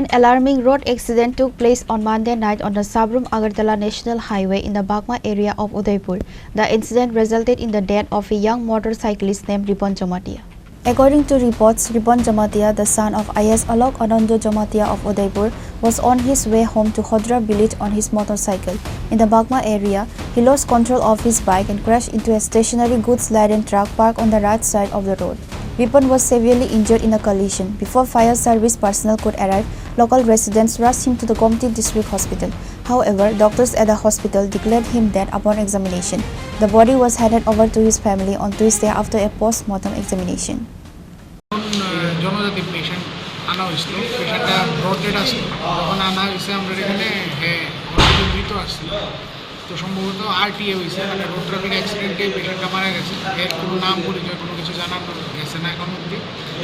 An alarming road accident took place on Monday night on the Sabroom-Agartala National Highway in the Bagma area of Udaipur. The incident resulted in the death of a young motorcyclist named Ripan Jamatia. According to reports, Ripan Jamatia, the son of IS Jamatia of Udaipur, was on his way home to Khorang village on his motorcycle. In the Bagma area, he lost control of his bike and crashed into a stationary goods-laden truck parked on the right side of the road. Ripan was severely injured in the collision. Before fire service personnel could arrive, local residents rushed him to the Khorang district hospital. However, doctors at the hospital declared him dead upon examination. The body was handed over to his family on Tuesday after a post-mortem examination. জনজাতি patient আনা হয়েছিল, পেশেন্টটা ব্রডেড আসলো, যখন আনা হয়েছে আমরা এখানে মৃত আসছিল, তো সম্ভবত আরটিএ হয়েছে, মানে রোড ট্রাফিক অ্যাক্সিডেন্টে পেশেন্টটা মারা গেছে। এর কোনো নাম পরিচয় কোনো কিছু জানানো গেছে না এখন অবধি।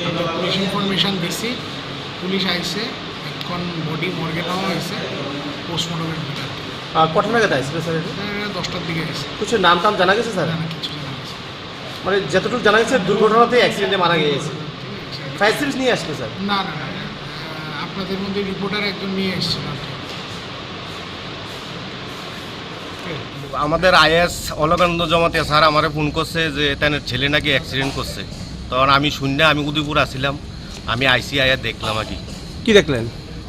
আমরা পুলিশ ইনফরমেশান দিচ্ছি, পুলিশ আইসে, এখন বডি মর্গে নেওয়া হয়েছে পোস্টমর্টমের ভিতরে। কটা নাগাদ আসবে স্যার? 10টার দিকে গেছে। কিছু নাম টাম জানা গেছে স্যার? না, কিছু জানা গেছে, মানে যতটুকু জানা গেছে দুর্ঘটনাতে অ্যাক্সিডেন্টে মারা গিয়েছে। ফায়ার সার্ভিস নিয়ে আসবে স্যার? না, আপনাদের মধ্যে রিপোর্টার একজন নিয়ে এসেছিল। আমাদের আইএস জমাতিয়া স্যার আমারে ফোন করছে যে তার ছেলে নাকি অ্যাক্সিডেন্ট করছে। তখন আমি শুনে আমি উদয়পুর আসছিলাম, আমি আইসি আয়া দেখলাম আর কি দেখলেন?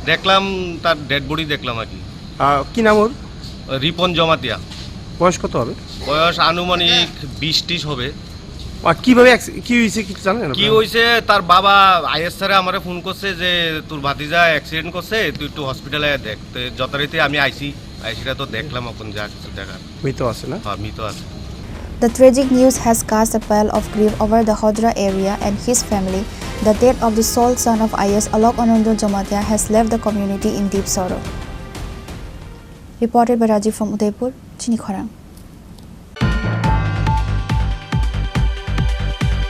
দেখলাম তার ডেড বডি দেখলাম আর কি নাম ওর? রিপন জমাতিয়া। বয়স কত হবে? বয়স আনুমানিক 20-30 হবে। আর কিভাবে কি হয়েছে কিছু জানেন? কি হয়েছে তার বাবা আইএস স্যারে আমারে ফোন করছে যে তোর ভাতিজা অ্যাক্সিডেন্ট করছে, তুই একটু হসপিটালে দেখ। তো যথারীতি আমি আইসিটা তো দেখলাম, এখন যা কিছু দেখার। মৃত আছে না? হ্যাঁ, মৃত আছে। The tragic news has cast a pall of grief over the Khorang area and his family. The death of the sole son of IS Jamatia has left the community in deep sorrow. Reported by Rajiv from Udaipur, Chini Khorang.